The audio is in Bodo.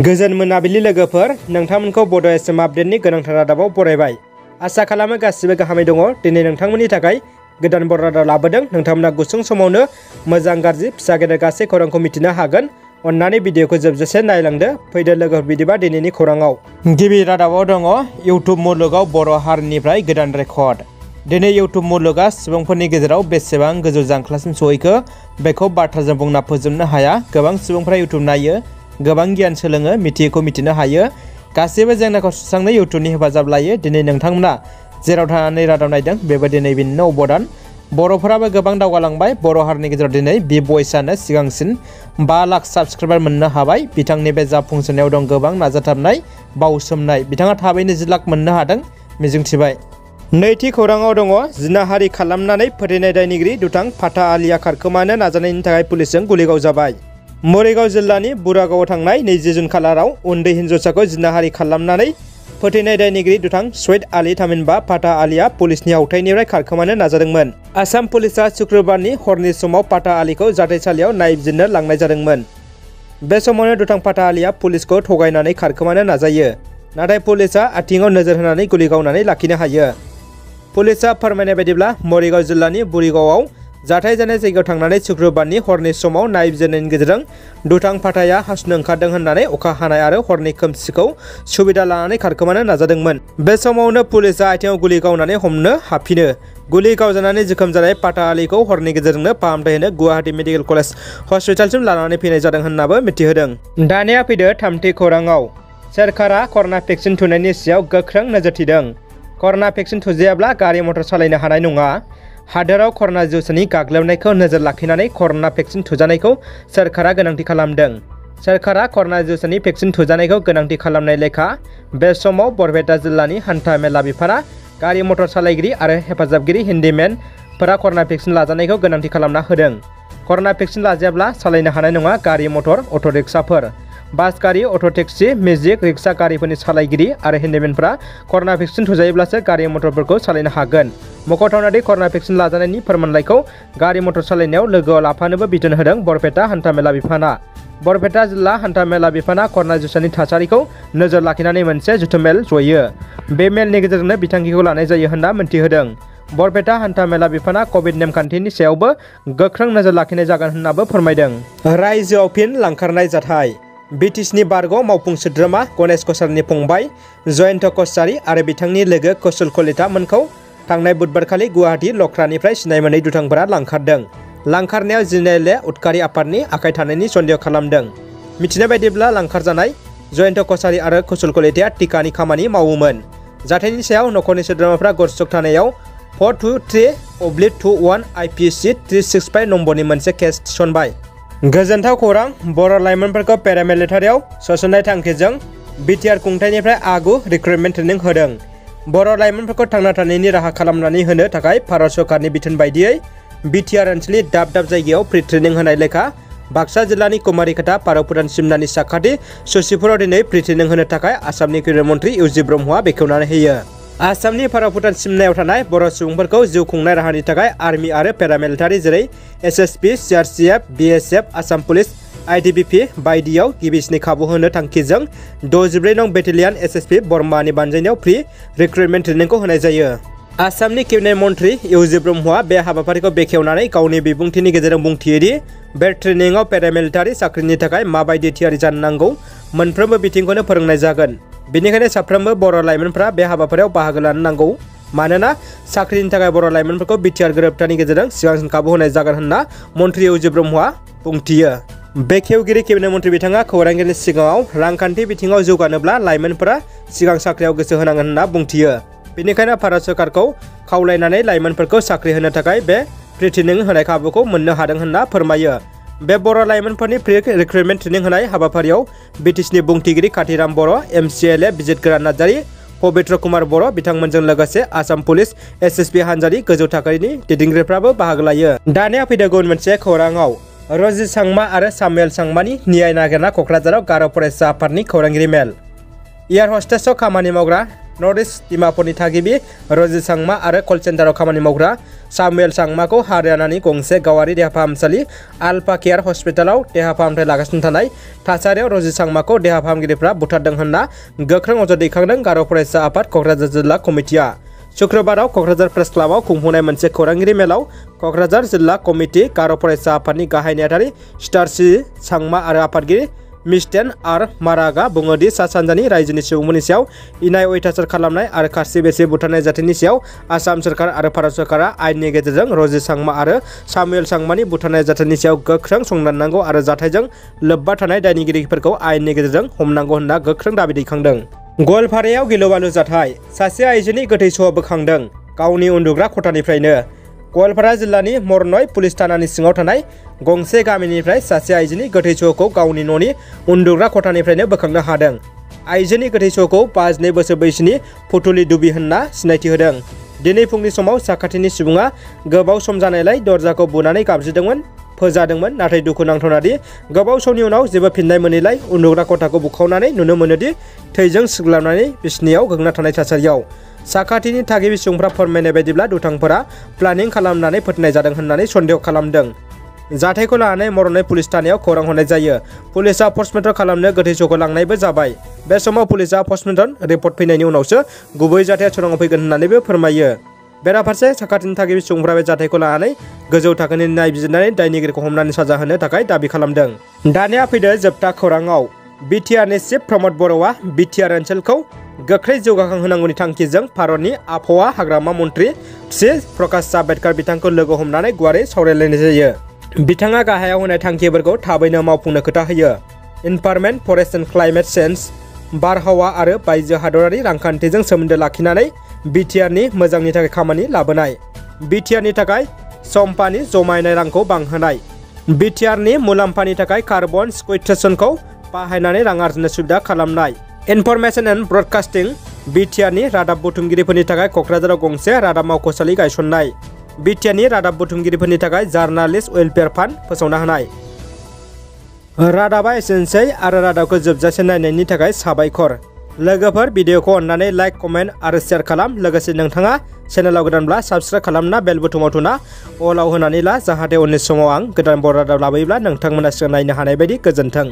गोजोन मोनाबिलि लोगोफोर नोंथांमोनखौ बड' एसएम आपडेटनि गोनांथार रादाबाव बरायबाय। आसा खालामो गासिबो गाहामै दङ। दिनै नोंथांमोननि थाखाय गोदान बर' रादाब लाबोदों। नोंथांमोना गुसुं समावनो मोजां गाज्रि फिसा गेदेर गासै खौरांखौ मिथिनो हागोन। अन्नानै भिडिअखौ जोबजासे नायलांदो। फैदो लोगोफोर बिदिबा दिनैनि खौराङाव। गिबि रादाबाव दङ इउटुब मुलुगाव बर' हारिनिफ्राय गोदान रेकर्ड। दिनै इउटुब मुलुगा सुबुंफोरनि गेजेराव बेसेबां गोजौ जांख्लासिम सहैखो बेखौ बाथ्राजों बुंना फोजोबनो हाया। गोबां सुबुंफोरा इउटुब नायो, गोबां गियान सोलोङो, मिथियैखौ मिथिनो हायो। गासैबो जेंनाखौ सुस्रांनो इउटुबनि हेफाजाब लायो। दिनै नोंथांमोना जेराव थानानै रादाब नायदों बेबो दिनै बिनिनो अबदान। बर'फोराबो गोबां दावगालांबाय। बर' हारिनि गेजेराव दिनै बि भइसआनो सिगांसिन 5 लाख साबस्क्राइबार मोननो हाबाय। बिथांनि बे जाफुंसारनायाव दं गोबां नाजाथाबनाय, बावसोमनाय। बिथाङा थाबैनो 10 लाख मोननो हादों मिजिंथिबाय। नैथि खौराङाव दङ जिनाहारि खालामनानै फोथायनाय दायनिगिरि दुथां फाथा आलिया खारखोमानो नाजानायनि थाखाय पुलिसजों गुलि गावजाबाय। मरिगाव जिल्लानि बुरागावआव थांनाय 20 जुन खालाराव उन्दै हिन्जावसाखौ जिनाहारि खालामनानै फोथायनाय दायनिगिरि दुथां सैयद आली थामहिनबा फाथा आलिया पुलिसनि आवथायनिफ्राय खारखोमानो नाजादोंमोन। आसाम पुलिसआ शुक्रबारनि हरनि समाव फाथा आलिखौ जाथायसालियाव नायबिजिरनो लांनाय जादोंमोन। बे समावनो दुथां फाथा आलिया पुलिसखौ थगायनानै खारखोमानो नाजायो, नाथाय पुलिसआ आथिङाव नोजोर होनानै गुलि गावनानै लाखिनो हायो। पुलिसआ फोरमायनाय बायदिब्ला मरिगाव जिल्लानि बुरिगावआव जाथाय जानाय जायगायाव थांनानै शुक्रबारनि हरनि समाव नायबिजिरनायनि गेजेरजों दुथां फाथाया हासुनो ओंखारदों होननानै अखा हानाय आरो हरनि खोमसिखौ सुबिदा लानानै खारखोमानो नाजादोंमोन। बे समावनो पुलिसआ आथिङाव गुलि गावनानै हमनो हाफिनो। गुलि गावजानानै जोखोम जानाय फाथा आलिखौ हरनि गेजेरजोंनो फाहामथाय होनो गुवाहाटी मेडिकेल कलेज हस्पिटालसिम लानानै फैनाय जादों होननाबो मिथिहोदों। दानिया फैदो थामथि खौराङाव। सोरखारा कर'ना भेक्सिन थुनायनि सायाव गोख्रों नोजोर थिदों। कर'ना भेक्सिन थुजायाब्ला गारि मटर सालायनो हानाय नङा। हादोराव कर'ना जिउसानि गाग्लोबनायखौ नोजोर लाखिनानै कर'ना भेक्सिन थुजानायखौ सोरखारा गोनांथि खालामदों। सोरखारा कर'ना जिउसानि भेक्सिन थुजानायखौ गोनांथि खालामनाय लेखा बे समाव बरपेटा जिल्लानि हान्था मेला बिफाना गारि मटर सालायगिरि आरो हेफाजाबगिरि हेन्डिमेनफोरा कर'ना भेक्सिन लाजानायखौ गोनांथि खालामना होदों। कर'ना भेक्सिन लाजायाब्ला सालायनो हानाय नङा गारि मटर, अट' रिक्साफोर, बास गारि, अट' टेक्सि, मेजिक रिक्सा गारिफोरनि सालायगिरि आरो हेन्डिमेनफोरा कर'ना भेक्सिन थुजायोब्लासो गारि मटरफोरखौ सालायनो हागोन। मख'थावनादि कर'ना भेक्सिन लाजानायनि फोरमानलाइखौ गारि मटर सालायनायाव लोगोआव लाफानोबो बिथोन होदों बरपेटा हान्थामेला बिफाना। बरपेटा जिल्ला हान्थामेला बिफाना कर'ना जिउसानि थासारिखौ नोजोर लाखिनानै मोनसे जथुम मेल जयो। बे मेलनि गेजेरजोंनो बिथांखिखौ लानाय जायो होनना मिन्थिहोदों। बरपेटा हान्थामेला बिफाना कभिड नेमखान्थिनि सायावबो गोख्रों नोजोर लाखिनाय जागोन होननाबो फोरमायदों। रायजोआव फिन लांखारनाय जाथाय। बिटिसिनि बारग' मावफुं सोद्रोमा गणेश कछारीनि फंबाय जयन्त कछारी आरो बिथांनि लोगो कुशल कलिता मोनखौ थांनाय बुधबारखालि गुवाहाटी लख्रानिफ्राय सिनाय मोनै दुथांफोरा लांखारदों। लांखारनायाव जिनेले उदखारि आफादनि आखाइ थानायनि सन्देह खालामदों। मिथिनाय बायदिब्ला लांखारजानाय जयन्त कछारी आरो कुशल कलिताया टिकानि खामानि मावोमोन। जाथायनि सायाव नखरनि सोद्रोमाफ्रा गरसक थानायाव 423/21 IPC 365 नम्बरनि मोनसे केस थिसनबाय। गोजोनथाव खौरां। बर' लाइमोनफोरखौ पेरामिलिटारियाव सोसननाय थांखिजों बिटिआर खुंथायनिफ्राय आगु रिक्रुटमेन्ट ट्रेनिं होदों। बर' लाइमोनफोरखौ थांना थानायनि राहा खालामनानै होनो थाखाय भारत सरकारनि बिथोन बायदियै बिटिआर ओनसोलनि दाब दाब जायगायाव फ्रि ट्रेनिं होनाय लेखा बाक्सा जिल्लानि कुमारिकाटा भारत भुटान सिमनानि साखाथि ससिपुराव दिनै फ्रि ट्रेनिं होनो थाखाय आसामनि केबिनेट मन्त्रि इउजि ब्रह्मआ बेखेवनानै होयो। आसामनि भारत भुटान सिमनायाव थानाय बर' सुबुंफोरखौ जिउ खुंनाय राहानि थाखाय आर्मि आरो पेरामिलिटारि जेरै SSB, CRCF, BSF, Assam police, ITBP बायदियाव गिबिसिन खाबु होनो थांखिजों 64 नं बेटेलियान SSB बर्मानि बानजायनायाव फ्रि रिक्रुटमेन्ट ट्रेनिंखौ होनाय जायो। आसामनि केबिनेट मन्त्रि इउजि ब्रह्मआ बे हाबाफारिखौ बेखेवनानै गावनि बिबुंथिनि गेजेरजों बुंथियोदि बे ट्रेनिंआव पेरामिलिटारि साख्रिनि थाखाय माबायदि थियारि जानो नांगौ मोनफ्रोमबो बिथिंखौनो फोरोंनाय जागोन। बेनिखायनो साफ्रोमबो बर' लाइमोनफ्रा बे हाबाफारियाव बाहागो लानो नांगौ, मानोना साख्रिनि थाखाय बर' लाइमोनफोरखौ बिटिआर गोरोबथानि गेजेरजों सिगांसिन खाबु होनाय जागोन होनना मन्त्रि इउजि ब्रह्मआ बुंथियो। बेखेवगिरि केबिनेट मन्त्रि बिथाङा खौरांगिरिनि सिगाङाव रांखान्थि बिथिङाव जौगानोब्ला लाइमोनफोरा सिगां साख्रियाव गोसो होनांगोन होनना बुंथियो। बेनिखायनो भारत सरकारखौ खावलायनानै लाइमोनफोरखौ साख्रि होनो थाखाय बे फ्रि ट्रेनिं होनाय खाबुखौ मोननो हादों होनना फोरमायो। बे बर' लाइमोनफोरनि फ्रि रिक्रुटमेन्ट ट्रेनिं होनाय हाबाफारियाव बिटिसिनि बुंथिगिरि काथिराम बर', MCLA बिजित गोरान नार्जारि, पबित्र कुमार बर' बिथांमोनजों लोगोसे आसाम पुलिस SSB हान्जानि गोजौ थाखोनि दैदेनगिरिफ्राबो बाहागो लायो। दानिया फैदो गुबुन मोनसे खौराङाव। रजित सांमा आरो सामुएल सांमानि न्याय नागिरना क'क्राझाराव गार' फरायसा आफादनि खौरांगिरि मेल। एयार हस्टेसआव खामानि मावग्रा नर्थ इस्ट डिमापुरनि थागिबि रजि सांमा आरो कल सेन्टाराव खामानि मावग्रा सामुएल सांमाखौ हारियानानि गंसे गावारि देहा फाहामसालि आल्फा केयार हस्पिटालाव देहा फाहामथाय लागासिनो थानाय थासारियाव रजि सांमाखौ देहा फाहामगिरिफ्रा बुथारदों होनना गोख्रों अजद दैखांदों गार' फरायसा आफाद क'क्राझार जिल्ला कमिटिया। शुक्रबाराव क'क्राझार प्रेस क्लाबाव खुंफुंनाय मोनसे खौरांगिरि मेलाव क'क्राझार जिल्ला कमिटि गार' फरायसा आफादनि गाहाय नेहाथारि स्टारसी सांमा आरो आफादगिरि मिस्टेन आर मारागा बुङोदि सा सानजानि रायजोनि सुबुंफोरनि सायाव इनाय अयथासार खालामनाय आरो खारसि बेरसि बुथारनाय जाथायनि सायाव आसाम सोरखार आरो भारत सोरखारा आयेननि गेजेरजों रजि सांमा आरो सामुएल सांमानि बुथारनाय जाथायनि सायाव गोख्रों संदाननांगौ आरो जाथायजों लोब्बा थानाय दायनिगिरिफोरखौ आयेननि गेजेरजों हमनांगौ होनना गोख्रों दाबि दैखांदों। गवालपारायाव गिलु-बालु जाथाय, सासे आइजोनि गोथै सह बोखांदों गावनि उन्दुग्रा खथानिफ्रायनो। गवालपारा जिल्लानि मरनय पुलिस थानानि सिङाव थानाय गंसे गामिनिफ्राय सासे आइजोनि गोथै सहखौ गावनि न'नि उन्दुग्रा खथानिफ्रायनो बोखांनो हादों। आइजोनि गोथै सहखौ 52 बोसोर बैसोनि फुथुलि दुबि होनना सिनायथि होदों। दिनै फुंनि समाव साखाथिनि सुबुङा गोबाव सम जानायलाय दरजाखौ बुनानै गाबज्रिदोंमोन, फोजादोंमोन, नाथाय दुखुनांथावनादि गोबाव समनि उनाव जेबो फिननाय मोनैलाय उन्दुग्रा खथाखौ बुखावनानै नुनो मोनोदि थैजों सुग्लाबनानै बिसिनायाव गोग्लैना थानाय थासारियाव। साखाथिनि थागिबि सुबुंफ्रा फोरमायनाय बायदिब्ला दुथांफोरा प्लानिं खालामनानै फोथायनाय जादों होननानै सन्देह खालामदों। जाथायखौ लानानै मरनय पुलिस थानायाव खौरां हरनाय जायो। पुलिसआ पस्टमर्टम खालामनो गोथै सहखौ लांनायबो जाबाय। बे समाव पुलिसआ पस्टमर्टम रिपर्ट फैनायनि उनावसो गुबै जाथाया सोराङाव फैगोन होननानैबो फोरमायो। बेराफारसे साखाथिनि थागिबि सुबुंफ्रा बे जाथायखौ लानानै गोजौ थाखोनि नायबिजिरनानै दायनिगिरिखौ हमनानै साजा होनो थाखाय दाबि खालामदों। दानिया फैदो जोबथा खौराङाव। बिटिआरनि चिफ प्रमद बर'आ बिटिआर ओनसोलखौ गोख्रै जौगाखांहोनांगौनि थांखिजों भारतनि आबहावा हाग्रामा मन्त्रि श्री प्रकाश जावडेकर बिथांखौ लोगो हमनानै गुवारै सावरायलायनाय जायो। बिथाङा गाहायाव होनाय थांखिफोरखौ थाबैनो मावफुंनो खोथा होयो। Environment, forest and climate change, बारहावा आरो बायजो हादरारि रांखान्थिजों सोमोन्दो लाखिनानै बिटिआरनि मोजांनि थाखाय खामानि लाबोनाय, बिटिआरनि थाखाय सम्पानि जमायनाय रांखौ बांहोनाय, बिटिआरनि मुलाम्फानि थाखाय कार्बन सिक्वेस्ट्रेशनखौ बाहायनानै रां आरजिनो सुबिदा खालामनाय, इनफरमेशन एन्ड ब्रडकास्टिं, बिटिआरनि रादाब बुथुमगिरिफोरनि थाखाय क'क्राझाराव गंसे रादाब मावख'सालि गायसननाय, बिटिआरनि रादाब बुथुमगिरिफोरनि थाखाय जार्नालिस्ट वेलफेयार फान्ड फोसावना होनाय। रादाबा एसेनोसै आरो रादाबखौ जोबजासे नायनायनि थाखाय साबायखर। लोगोफोर, भिडिअखौ अननानै लाइक, कमेन्ट आरो शेयार खालाम। लोगोसे नोंथाङा चेनेलाव गोदानब्ला साबस्क्राइब खालामना बेल बुथुमाव थुना अलाव होनानै ला, जाहाथे उननि समाव आं गोदान बर' रादाब लाबोयोब्ला नोंथांमोना सिगां नायनो हानाय बायदि। गोजोन्थों।